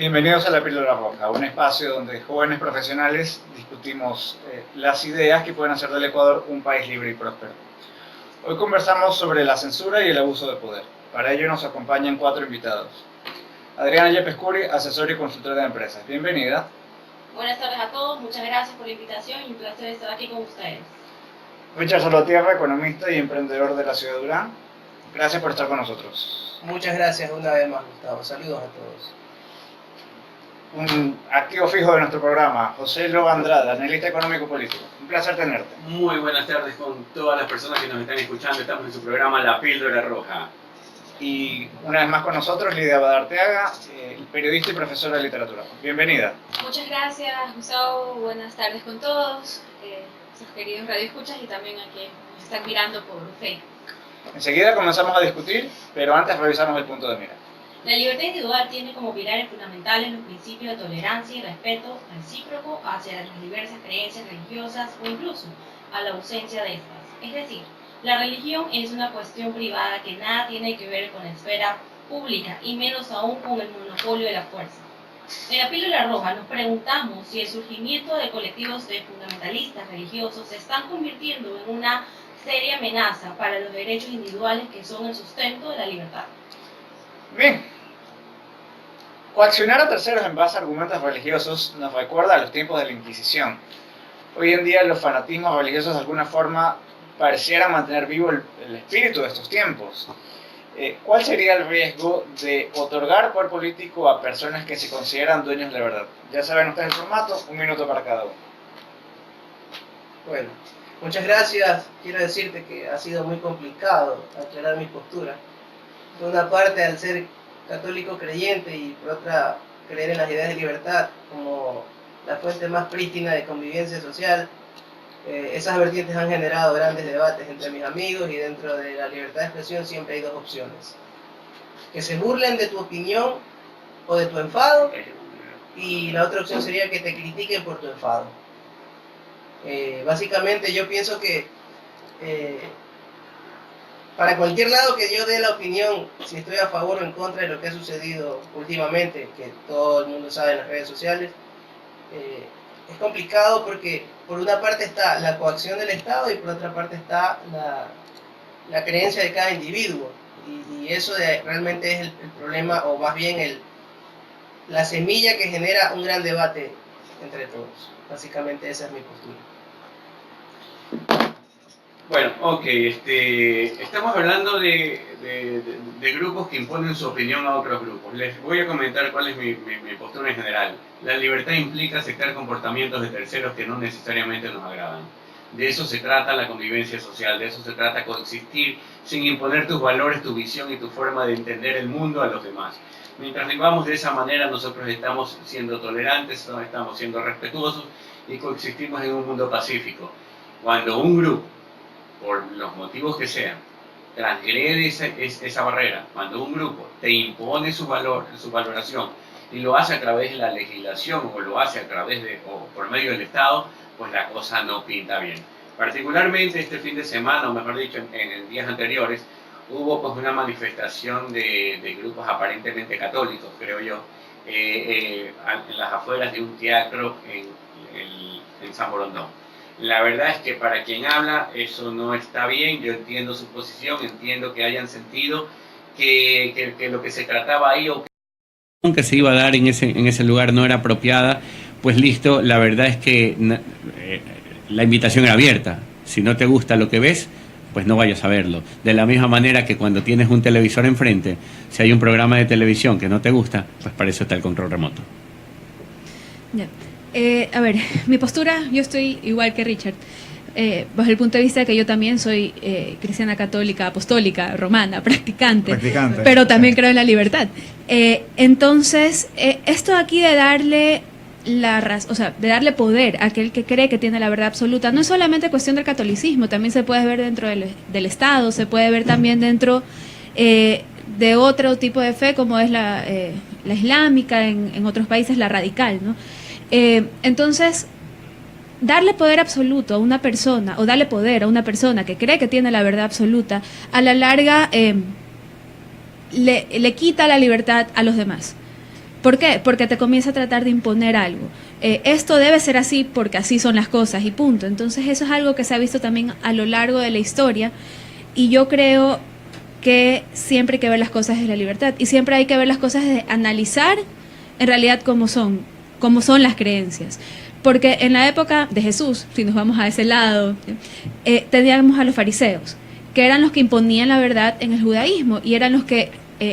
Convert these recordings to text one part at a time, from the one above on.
Bienvenidos a La Píldora Roja, un espacio donde jóvenes profesionales discutimos las ideas que pueden hacer del Ecuador un país libre y próspero. Hoy conversamos sobre la censura y el abuso de poder. Para ello nos acompañan 4 invitados. Adriana Yepes Curi, asesora y consultora de empresas. Bienvenida. Buenas tardes a todos, muchas gracias por la invitación y un placer estar aquí con ustedes. Richard Salvatierra, economista y emprendedor de la ciudad de Durán. Gracias por estar con nosotros. Muchas gracias una vez más, Gustavo. Saludos a todos. Un activo fijo de nuestro programa, José Loba Andrade, analista económico-político. Un placer tenerte. Muy buenas tardes con todas las personas que nos están escuchando. Estamos en su programa La Píldora Roja. Y una vez más con nosotros, Lidia Badarteaga, periodista y profesora de literatura. Bienvenida. Muchas gracias, Gustavo. Buenas tardes con todos, sus queridos radioescuchas y también a quienes nos están mirando por Facebook. Enseguida comenzamos a discutir, pero antes revisamos el punto de mira. La libertad individual tiene como pilares fundamentales los principios de tolerancia y respeto recíproco hacia las diversas creencias religiosas o incluso a la ausencia de estas. Es decir, la religión es una cuestión privada que nada tiene que ver con la esfera pública y menos aún con el monopolio de la fuerza. En la Píldora Roja nos preguntamos si el surgimiento de colectivos de fundamentalistas religiosos se están convirtiendo en una seria amenaza para los derechos individuales que son el sustento de la libertad. Bien. Coaccionar a terceros en base a argumentos religiosos nos recuerda a los tiempos de la Inquisición. Hoy en día los fanatismos religiosos de alguna forma parecieran mantener vivo el espíritu de estos tiempos. ¿Cuál sería el riesgo de otorgar poder político a personas que se consideran dueños de la verdad? Ya saben ustedes el formato, 1 minuto para cada uno. Bueno, muchas gracias. Quiero decirte que ha sido muy complicado aclarar mi postura. Por una parte, al ser católico creyente y por otra, creer en las ideas de libertad como la fuente más prístina de convivencia social, esas vertientes han generado grandes debates entre mis amigos y dentro de la libertad de expresión siempre hay 2 opciones. Que se burlen de tu opinión o de tu enfado y la otra opción sería que te critiquen por tu enfado. Básicamente yo pienso que para cualquier lado que yo dé la opinión, si estoy a favor o en contra de lo que ha sucedido últimamente, que todo el mundo sabe en las redes sociales, es complicado porque por una parte está la coacción del Estado y por otra parte está la creencia de cada individuo. Y eso realmente es el problema, o más bien la semilla que genera un gran debate entre todos. Básicamente esa es mi postura. Bueno, ok, estamos hablando de grupos que imponen su opinión a otros grupos. Les voy a comentar cuál es mi postura en general. La libertad implica aceptar comportamientos de terceros que no necesariamente nos agradan. De eso se trata la convivencia social, de eso se trata coexistir sin imponer tus valores, tu visión y tu forma de entender el mundo a los demás. Mientras vivamos de esa manera, nosotros estamos siendo tolerantes, estamos siendo respetuosos y coexistimos en un mundo pacífico. Cuando un grupo, por los motivos que sean, transgrede esa barrera, cuando un grupo te impone su valor, su valoración, y lo hace a través de la legislación o lo hace a través o por medio del Estado, pues la cosa no pinta bien. Particularmente este fin de semana, o mejor dicho, en días anteriores, hubo pues una manifestación de grupos aparentemente católicos, creo yo, en las afueras de un teatro en San Borondón. La verdad es que para quien habla eso no está bien. Yo entiendo su posición, entiendo que hayan sentido que lo que se trataba ahí o que se iba a dar en ese lugar no era apropiada. Pues listo, la verdad es que la invitación era abierta. Si no te gusta lo que ves, pues no vayas a verlo. De la misma manera que cuando tienes un televisor enfrente, si hay un programa de televisión que no te gusta, pues para eso está el control remoto. Yeah. A ver, mi postura, yo estoy igual que Richard, bajo el punto de vista de que yo también soy cristiana católica, apostólica, romana, practicante. Pero también creo en la libertad. Entonces, esto aquí de darle de darle poder a aquel que cree que tiene la verdad absoluta, no es solamente cuestión del catolicismo, también se puede ver dentro del Estado, se puede ver también dentro de otro tipo de fe como es la islámica, en otros países la radical, ¿no? Entonces, darle poder absoluto a una persona, o darle poder a una persona que cree que tiene la verdad absoluta, a la larga le quita la libertad a los demás. ¿Por qué? Porque te comienza a tratar de imponer algo. Esto debe ser así porque así son las cosas y punto. Entonces eso es algo que se ha visto también a lo largo de la historia, y yo creo que siempre hay que ver las cosas desde la libertad, y siempre hay que ver las cosas de analizar en realidad cómo son las creencias. Porque en la época de Jesús, si nos vamos a ese lado, teníamos a los fariseos, que eran los que imponían la verdad en el judaísmo, y eran los que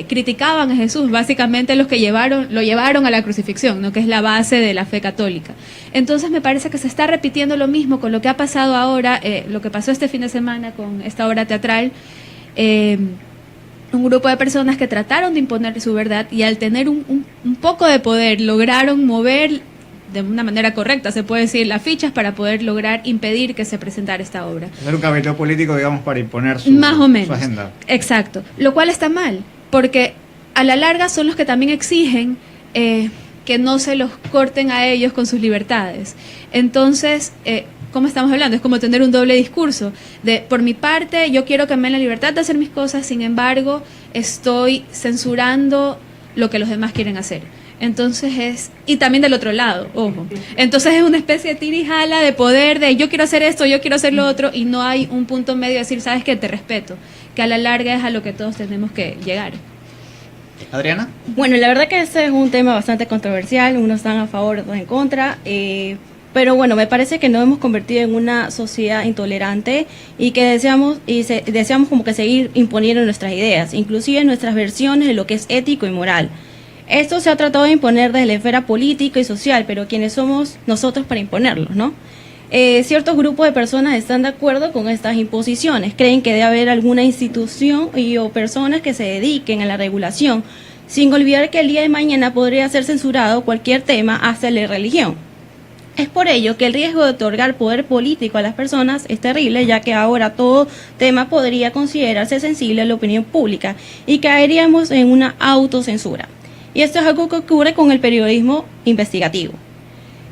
criticaban a Jesús, básicamente los que lo llevaron a la crucifixión, ¿no? Que es la base de la fe católica. Entonces me parece que se está repitiendo lo mismo con lo que ha pasado ahora, lo que pasó este fin de semana con esta obra teatral. Un grupo de personas que trataron de imponer su verdad, y al tener un poco de poder lograron mover de una manera correcta, se puede decir, las fichas para poder lograr impedir que se presentara esta obra. Hacer un cabildo político, digamos, para imponer más o menos su agenda. Exacto, lo cual está mal, porque a la larga son los que también exigen que no se los corten a ellos con sus libertades. Entonces, ¿cómo estamos hablando? Es como tener un doble discurso de, por mi parte, yo quiero que me den la libertad de hacer mis cosas, sin embargo, estoy censurando lo que los demás quieren hacer. Entonces y también del otro lado, ojo. Entonces es una especie de tira y jala de poder, de yo quiero hacer esto, yo quiero hacer lo otro, y no hay un punto medio de decir, sabes que te respeto, que a la larga es a lo que todos tenemos que llegar. ¿Adriana? Bueno, la verdad que este es un tema bastante controversial, unos están a favor, otros en contra, pero bueno, me parece que nos hemos convertido en una sociedad intolerante y que deseamos como que seguir imponiendo nuestras ideas, inclusive nuestras versiones de lo que es ético y moral. Esto se ha tratado de imponer desde la esfera política y social, pero ¿quiénes somos nosotros para imponerlos, no? Ciertos grupos de personas están de acuerdo con estas imposiciones, creen que debe haber alguna institución o personas que se dediquen a la regulación, sin olvidar que el día de mañana podría ser censurado cualquier tema hasta la religión. Es por ello que el riesgo de otorgar poder político a las personas es terrible, ya que ahora todo tema podría considerarse sensible a la opinión pública y caeríamos en una autocensura. Y esto es algo que ocurre con el periodismo investigativo.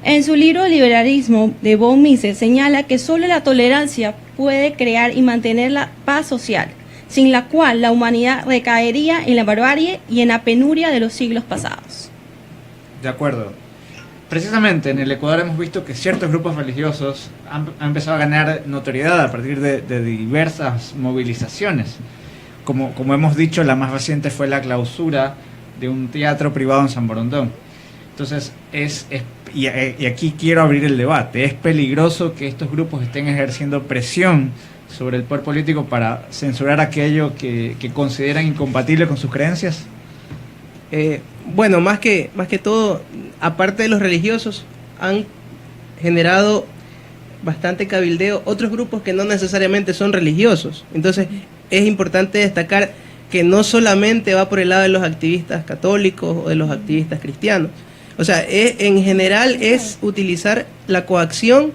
En su libro Liberalismo, de von Mises señala que solo la tolerancia puede crear y mantener la paz social, sin la cual la humanidad recaería en la barbarie y en la penuria de los siglos pasados. De acuerdo. Precisamente en el Ecuador hemos visto que ciertos grupos religiosos han empezado a ganar notoriedad a partir de diversas movilizaciones. Como hemos dicho, la más reciente fue la clausura de un teatro privado en San Borondón. Entonces, y aquí quiero abrir el debate. ¿Es peligroso que estos grupos estén ejerciendo presión sobre el poder político para censurar aquello que consideran incompatible con sus creencias? Bueno, más que todo, aparte de los religiosos, han generado bastante cabildeo otros grupos que no necesariamente son religiosos. Entonces, es importante destacar que no solamente va por el lado de los activistas católicos o de los activistas cristianos. O sea, en general es utilizar la coacción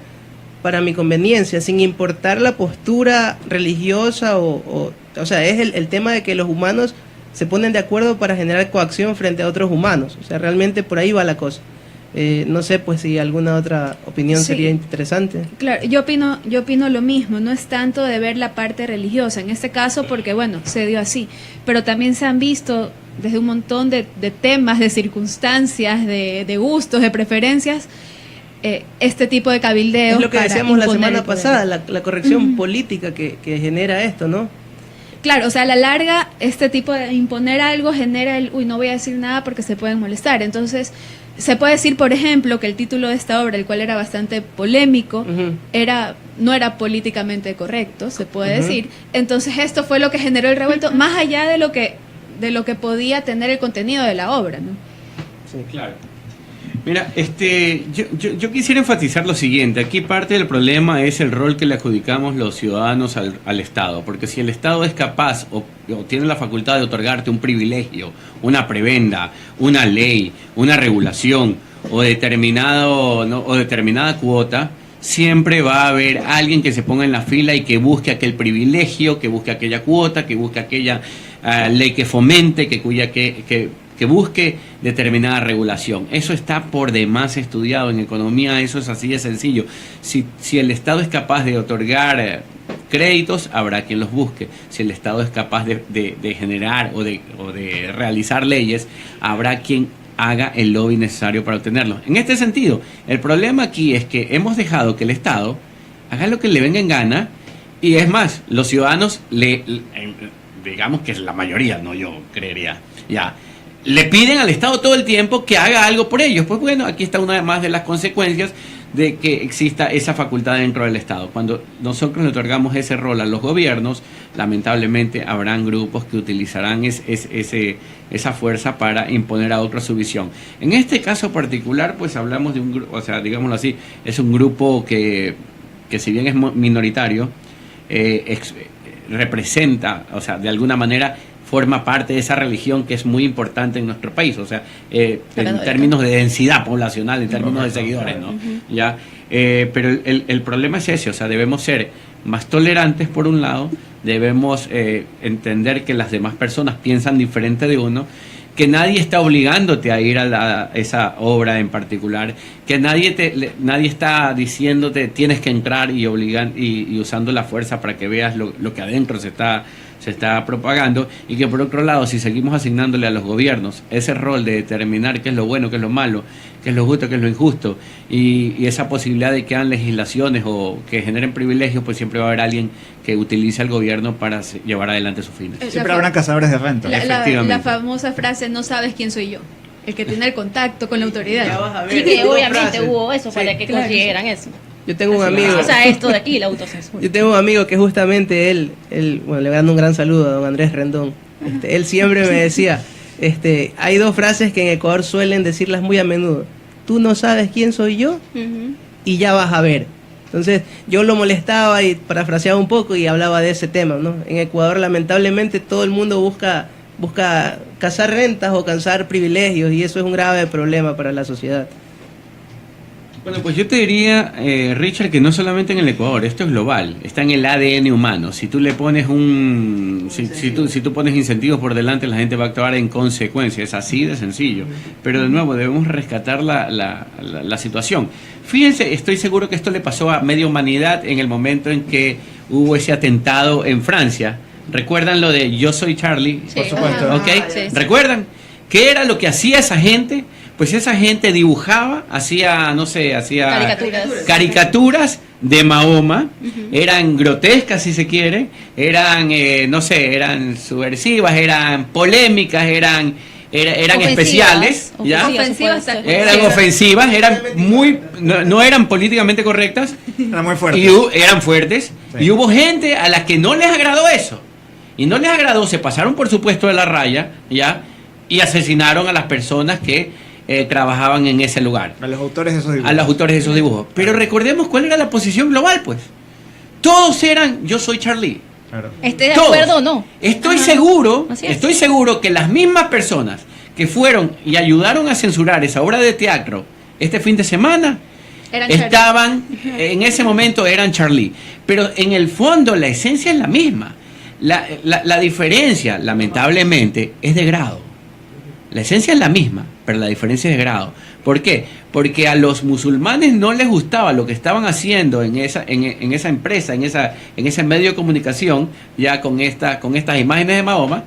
para mi conveniencia, sin importar la postura religiosa o sea, es el tema de que los humanos se ponen de acuerdo para generar coacción frente a otros humanos. O sea, realmente por ahí va la cosa. No sé, pues, si alguna otra opinión sería interesante. Claro, yo opino lo mismo. No es tanto de ver la parte religiosa, en este caso porque, bueno, se dio así, pero también se han visto desde un montón de temas, de circunstancias, de gustos, de preferencias, este tipo de cabildeos. Es lo que decíamos la semana pasada, la corrección política que genera esto, ¿no? Claro, o sea, a la larga, este tipo de imponer algo genera no voy a decir nada porque se pueden molestar. Entonces, se puede decir, por ejemplo, que el título de esta obra, el cual era bastante polémico, no era políticamente correcto, se puede decir. Entonces, esto fue lo que generó el revuelto, más allá de lo que podía tener el contenido de la obra, ¿no? Sí, claro. Mira, yo quisiera enfatizar lo siguiente. Aquí parte del problema es el rol que le adjudicamos los ciudadanos al Estado. Porque si el Estado es capaz o tiene la facultad de otorgarte un privilegio, una prebenda, una ley, una regulación o determinada cuota, siempre va a haber alguien que se ponga en la fila y que busque aquel privilegio, que busque aquella cuota, que busque aquella ley que fomente, que busque determinada regulación. Eso está por demás estudiado en economía, eso es así de sencillo. Si el Estado es capaz de otorgar créditos, habrá quien los busque. Si el Estado es capaz de generar o de realizar leyes, habrá quien haga el lobby necesario para obtenerlo. En este sentido, el problema aquí es que hemos dejado que el Estado haga lo que le venga en gana, y es más, los ciudadanos, digamos que es la mayoría, no yo creería, ya, le piden al Estado todo el tiempo que haga algo por ellos. Pues bueno, aquí está una más de las consecuencias de que exista esa facultad dentro del Estado. Cuando nosotros le otorgamos ese rol a los gobiernos, lamentablemente habrán grupos que utilizarán esa fuerza para imponer a otros su visión. En este caso particular, pues hablamos de un grupo, o sea, digámoslo así, es un grupo que si bien es minoritario, representa, o sea, de alguna manera forma parte de esa religión que es muy importante en nuestro país, o sea, en términos de densidad poblacional, en términos de seguidores, ¿no? ¿Ya? Pero el problema es ese, o sea, debemos ser más tolerantes por un lado, debemos entender que las demás personas piensan diferente de uno, que nadie está obligándote a ir a esa obra en particular, que nadie está diciéndote tienes que entrar y usando la fuerza para que veas lo que adentro se está propagando, y que por otro lado, si seguimos asignándole a los gobiernos ese rol de determinar qué es lo bueno, qué es lo malo, qué es lo justo, qué es lo injusto, y esa posibilidad de que hagan legislaciones o que generen privilegios, pues siempre va a haber alguien que utilice al gobierno para llevar adelante sus fines. Siempre habrán cazadores de renta. La famosa frase, no sabes quién soy yo, el que tiene el contacto con la autoridad. Ya vas a ver, Y que dos obviamente frases. hubo eso para que claro, consiguieran eso. Yo tengo un amigo. O sea, esto de aquí, la autocensura. Yo tengo un amigo que justamente él bueno, le mando un gran saludo a don Andrés Rendón. Él siempre me decía, hay dos frases que en Ecuador suelen decirlas muy a menudo. Tú no sabes quién soy yo y ya vas a ver. Entonces yo lo molestaba y parafraseaba un poco y hablaba de ese tema, ¿no? En Ecuador lamentablemente todo el mundo busca cazar rentas o cazar privilegios, y eso es un grave problema para la sociedad. Bueno, pues yo te diría, Richard, que no solamente en el Ecuador, esto es global, está en el ADN humano. Si tú le pones si tú pones incentivos por delante, la gente va a actuar en consecuencia, es así de sencillo. Pero de nuevo, debemos rescatar la situación. Fíjense, estoy seguro que esto le pasó a media humanidad en el momento en que hubo ese atentado en Francia. ¿Recuerdan lo de Yo soy Charlie? Sí, por supuesto. ¿Ok? Sí. ¿Recuerdan? ¿Qué era lo que hacía esa gente? Pues esa gente dibujaba, hacía caricaturas de Mahoma, eran grotescas si se quiere, eran, eran subversivas, eran polémicas, eran especiales, ¿ya? Ofensivas, Eran ofensivas, no eran políticamente correctas, Eran muy fuertes. eran fuertes, Sí. y hubo gente a la que no les agradó eso, y no les agradó, se pasaron por supuesto de la raya, ¿ya? Y asesinaron a las personas que trabajaban en ese lugar. A los autores de esos dibujos. A los autores de esos dibujos. Pero recordemos cuál era la posición global, pues. Todos eran Yo soy Charlie. Claro. ¿Esté de Todos. acuerdo o no? Estoy Ajá. seguro Así es. que las mismas personas que fueron y ayudaron a censurar esa obra de teatro este fin de semana estaban, en ese momento eran Charlie. Pero en el fondo la esencia es la misma. La diferencia, lamentablemente, es de grado. La esencia es la misma, pero la diferencia es de grado. ¿Por qué? Porque a los musulmanes no les gustaba lo que estaban haciendo en esa empresa, en ese medio de comunicación, ya con estas imágenes de Mahoma,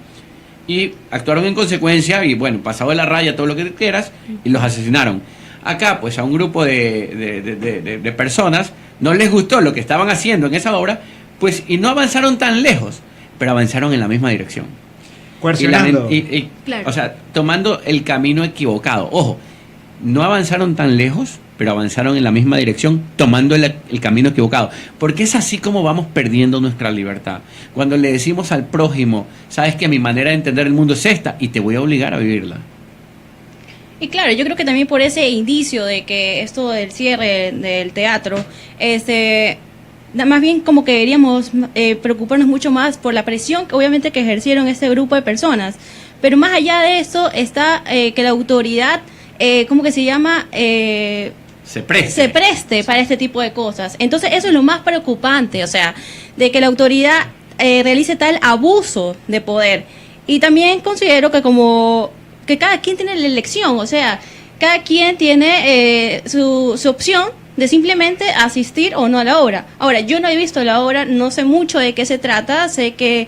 y actuaron en consecuencia, y bueno, pasado de la raya, todo lo que quieras, y los asesinaron. Acá, pues a un grupo de personas no les gustó lo que estaban haciendo en esa obra, pues, y no avanzaron tan lejos, pero avanzaron en la misma dirección. Coercionando. Claro. O sea, tomando el camino equivocado. Ojo, no avanzaron tan lejos, pero avanzaron en la misma dirección, tomando el camino equivocado. Porque es así como vamos perdiendo nuestra libertad. Cuando le decimos al prójimo, sabes que mi manera de entender el mundo es esta, y te voy a obligar a vivirla. Y claro, yo creo que también por ese indicio de que esto del cierre del teatro, más bien como que deberíamos preocuparnos mucho más por la presión que obviamente que ejercieron este grupo de personas. Pero más allá de eso está que la autoridad, ¿cómo que se llama? Se preste para este tipo de cosas. Entonces eso es lo más preocupante, o sea, de que la autoridad realice tal abuso de poder. Y también considero que cada quien tiene la elección, o sea, cada quien tiene su opción de simplemente asistir o no a la obra. Ahora, yo no he visto la obra, no sé mucho de qué se trata, sé que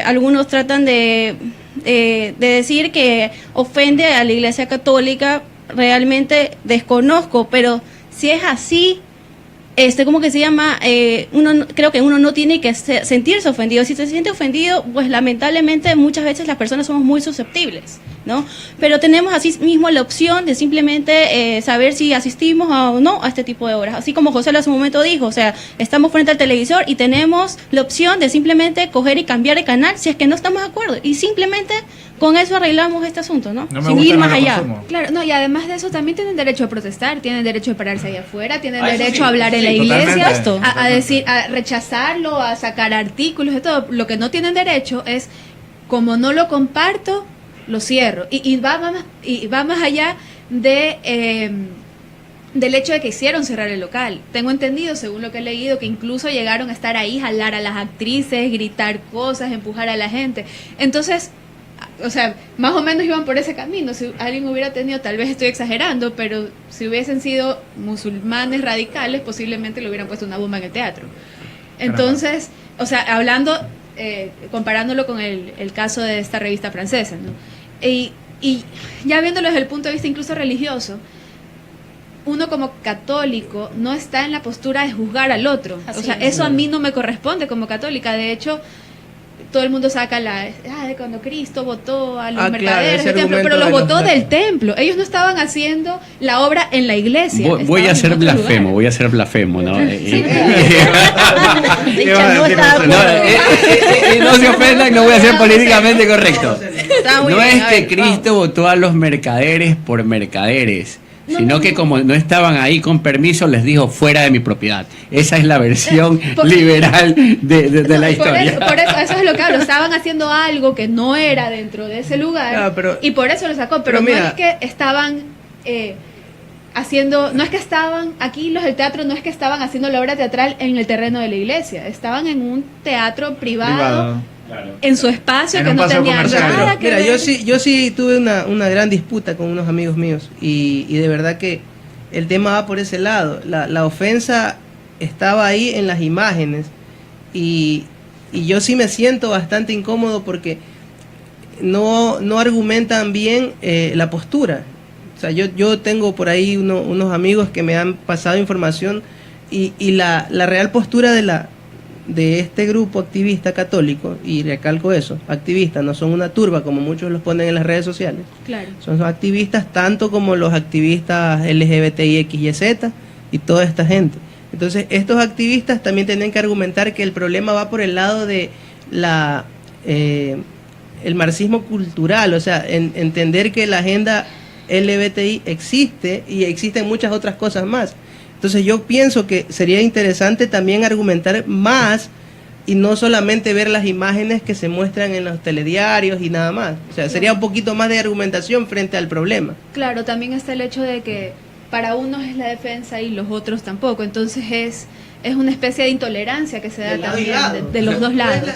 algunos tratan de de decir que ofende a la Iglesia Católica, realmente desconozco, pero si es así, ¿cómo que se llama? Creo que uno no tiene que sentirse ofendido. Si se siente ofendido, pues lamentablemente muchas veces las personas somos muy susceptibles, ¿no? Pero tenemos así mismo la opción de simplemente saber si asistimos o no a este tipo de obras. Así como José hace un momento dijo, o sea, estamos frente al televisor y tenemos la opción de simplemente coger y cambiar de canal si es que no estamos de acuerdo. Y simplemente con eso arreglamos este asunto, ¿no? No me Sin gusta, ir no más lo allá. consumo. Claro, no, y además de eso también tienen derecho a protestar, tienen derecho a pararse allá afuera, tienen Eso derecho sí, a hablar en sí, la iglesia, totalmente. a decir, a rechazarlo, a sacar artículos de todo. Lo que no tienen derecho es, como no lo comparto, lo cierro. Y va más allá de del hecho de que hicieron cerrar el local. Tengo entendido, según lo que he leído, que incluso llegaron a estar ahí, jalar a las actrices, gritar cosas, empujar a la gente. Entonces, o sea, más o menos iban por ese camino. Si alguien hubiera tenido, tal vez estoy exagerando, pero si hubiesen sido musulmanes radicales, posiblemente le hubieran puesto una bomba en el teatro. Entonces, o sea, hablando, comparándolo con el caso de esta revista francesa, ¿no? Y ya viéndolo desde el punto de vista incluso religioso, uno como católico no está en la postura de juzgar al otro. Así o sea, es. eso a mí no me corresponde como católica. De hecho, todo el mundo saca de cuando Cristo votó a los Claro, mercaderes ese del templo, argumento pero los de los votó del templo. Ellos no estaban haciendo la obra en la iglesia. Voy a estaban ser en otro blasfemo, lugar. voy a ser blasfemo, ¿no? Richard no está de No, acuerdo. no se ofendan, no voy a ser políticamente correcto. Está muy No bien, es a que ver, Cristo votó a los mercaderes por mercaderes, sino que como no estaban ahí con permiso, les dijo fuera de mi propiedad. Esa es la versión liberal de la historia. Por eso es lo que hablo. Estaban haciendo algo que no era dentro de ese lugar y por eso lo sacó. Pero mira, no es que estaban haciendo, no es que estaban aquí los del teatro, no es que estaban haciendo la obra teatral en el terreno de la iglesia. Estaban en un teatro privado. En su espacio En que un no paseo tenía comercial. nada que Mira, ver. yo sí tuve una gran disputa con unos amigos míos y de verdad que el tema va por ese lado. La ofensa estaba ahí en las imágenes y yo sí me siento bastante incómodo porque no argumentan bien la postura. O sea, yo tengo por ahí unos amigos que me han pasado información y la real postura de este grupo activista católico, y recalco eso, activistas, no son una turba como muchos los ponen en las redes sociales, Claro. son activistas tanto como los activistas LGBTI, X y Z y toda esta gente. Entonces estos activistas también tienen que argumentar que el problema va por el lado de el marxismo cultural, o sea, entender que la agenda LGBTI existe y existen muchas otras cosas más. Entonces yo pienso que sería interesante también argumentar más y no solamente ver las imágenes que se muestran en los telediarios y nada más. O sea, sería un poquito más de argumentación frente al problema. Claro, también está el hecho de que para unos es la defensa y los otros tampoco. Entonces es una especie de intolerancia que se da también de los dos lados.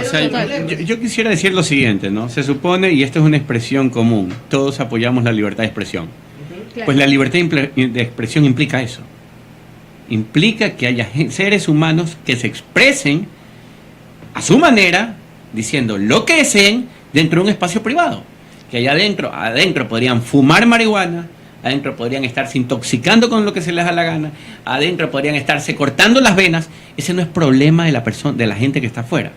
O sea, yo quisiera decir lo siguiente, ¿no? Se supone, y esto es una expresión común, todos apoyamos la libertad de expresión. Claro. Pues la libertad de expresión implica eso. Implica que haya seres humanos que se expresen a su manera, diciendo lo que deseen dentro de un espacio privado. Que allá adentro podrían fumar marihuana, adentro podrían estarse intoxicando con lo que se les da la gana, adentro podrían estarse cortando las venas. Ese no es problema de la gente que está afuera.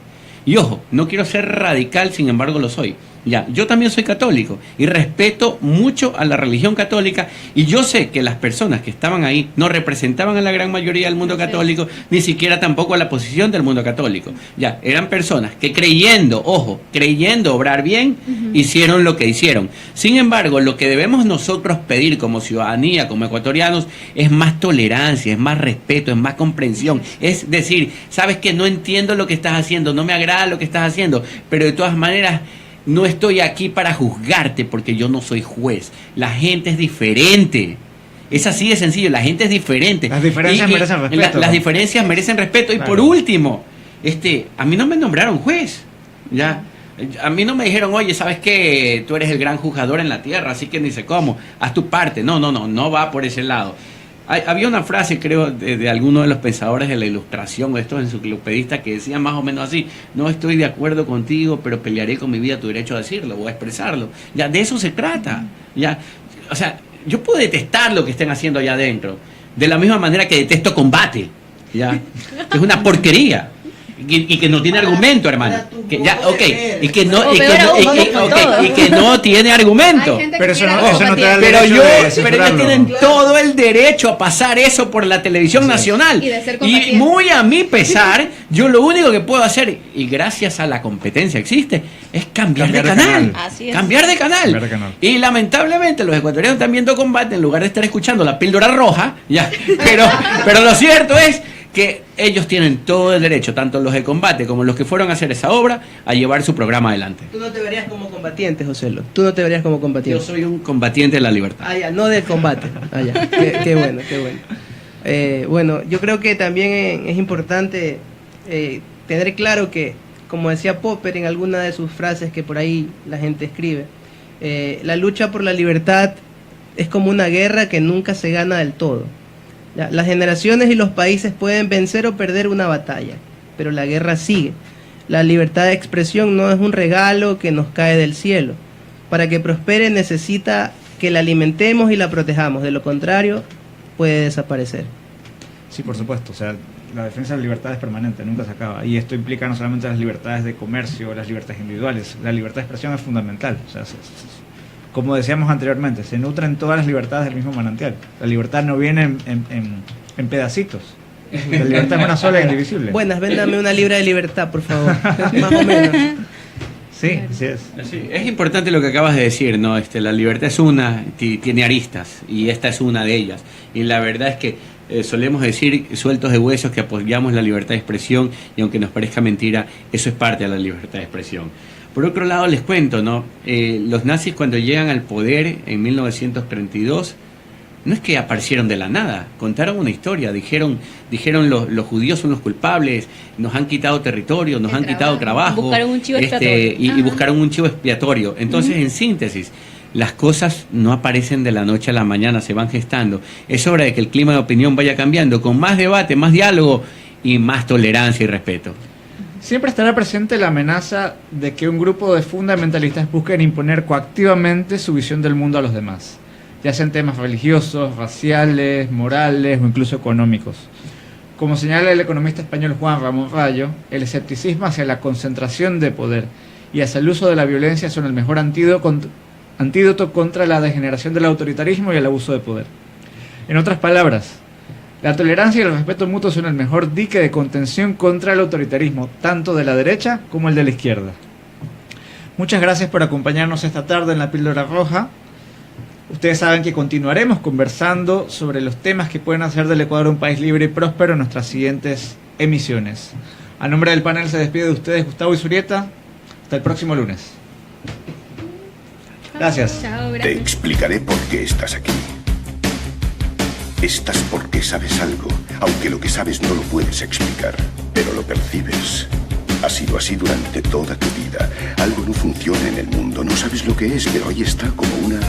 Y ojo, no quiero ser radical, sin embargo lo soy. Ya, yo también soy católico y respeto mucho a la religión católica, y yo sé que las personas que estaban ahí no representaban a la gran mayoría del mundo católico, ni siquiera tampoco a la posición del mundo católico. Ya, eran personas que creyendo obrar bien, hicieron lo que hicieron. Sin embargo, lo que debemos nosotros pedir como ciudadanía, como ecuatorianos, es más tolerancia, es más respeto, es más comprensión. Es decir, sabes que no entiendo lo que estás haciendo, no me agrada lo que estás haciendo, pero de todas maneras no estoy aquí para juzgarte porque yo no soy juez. La gente es diferente. Es así de sencillo, la gente es diferente. Las diferencias merecen respeto. Las diferencias merecen respeto. Y claro. Por último, a mí no me nombraron juez. Ya. A mí no me dijeron, oye, ¿sabes qué? Tú eres el gran juzgador en la tierra, así que ni sé cómo. Haz tu parte. No va por ese lado. Había una frase, creo, de alguno de los pensadores de la Ilustración, de estos enciclopedistas, que decía más o menos así: no estoy de acuerdo contigo, pero pelearé con mi vida tu derecho a decirlo o a expresarlo. Ya, de eso se trata. Ya, o sea, yo puedo detestar lo que estén haciendo allá adentro, de la misma manera que detesto Combate, ya, que es una porquería. Y que no tiene argumento, hermano. Que ya, y que no tiene argumento. Pero eso no te da el pero derecho de ellos censurarlo. tienen todo el derecho a pasar eso por la televisión nacional. Y muy a mi pesar, yo lo único que puedo hacer, y gracias a la competencia existe, es cambiar de canal. Así es. Cambiar de canal. Y lamentablemente los ecuatorianos están viendo Combate en lugar de estar escuchando la píldora roja, ya. Pero lo cierto es que ellos tienen todo el derecho, tanto los de Combate como los que fueron a hacer esa obra, a llevar su programa adelante. Tú no te verías como combatiente, Joselo. Tú no te verías como combatiente. Yo soy un combatiente de la libertad. Ah, ya, no del combate. Ah, ya. Qué bueno, qué bueno. Bueno, yo creo que también es importante tener claro que, como decía Popper en alguna de sus frases que por ahí la gente escribe, la lucha por la libertad es como una guerra que nunca se gana del todo. Las generaciones y los países pueden vencer o perder una batalla, pero la guerra sigue. La libertad de expresión no es un regalo que nos cae del cielo. Para que prospere necesita que la alimentemos y la protejamos, de lo contrario puede desaparecer. Sí, por supuesto, o sea, la defensa de la libertad es permanente, nunca se acaba. Y esto implica no solamente las libertades de comercio, las libertades individuales, la libertad de expresión es fundamental. O sea, como decíamos anteriormente, se nutren todas las libertades del mismo manantial. La libertad no viene en pedacitos. La libertad es una sola e indivisible. Buenas, véndame una libra de libertad, por favor. Más o menos. Sí, así es. Sí, es importante lo que acabas de decir, ¿no? La libertad es una, tiene aristas, y esta es una de ellas. Y la verdad es que solemos decir, sueltos de huesos, que apoyamos la libertad de expresión, y aunque nos parezca mentira, eso es parte de la libertad de expresión. Por otro lado, les cuento, ¿no? Los nazis, cuando llegan al poder en 1932, no es que aparecieron de la nada, contaron una historia, dijeron los judíos son los culpables, nos han quitado territorio, nos han quitado trabajo, buscaron un chivo expiatorio. y buscaron un chivo expiatorio. Entonces, en síntesis, las cosas no aparecen de la noche a la mañana, se van gestando. Es hora de que el clima de opinión vaya cambiando, con más debate, más diálogo y más tolerancia y respeto. Siempre estará presente la amenaza de que un grupo de fundamentalistas busquen imponer coactivamente su visión del mundo a los demás, ya sean temas religiosos, raciales, morales o incluso económicos. Como señala el economista español Juan Ramón Rayo, el escepticismo hacia la concentración de poder y hacia el uso de la violencia son el mejor antídoto contra la degeneración del autoritarismo y el abuso de poder. En otras palabras, la tolerancia y el respeto mutuo son el mejor dique de contención contra el autoritarismo, tanto de la derecha como el de la izquierda. Muchas gracias por acompañarnos esta tarde en la Píldora Roja. Ustedes saben que continuaremos conversando sobre los temas que pueden hacer del Ecuador un país libre y próspero en nuestras siguientes emisiones. A nombre del panel se despide de ustedes Gustavo Izurieta. Hasta el próximo lunes. Gracias. Chao, gracias. Te explicaré por qué estás aquí. Estás porque sabes algo, aunque lo que sabes no lo puedes explicar, pero lo percibes. Ha sido así durante toda tu vida. Algo no funciona en el mundo, no sabes lo que es, pero ahí está como una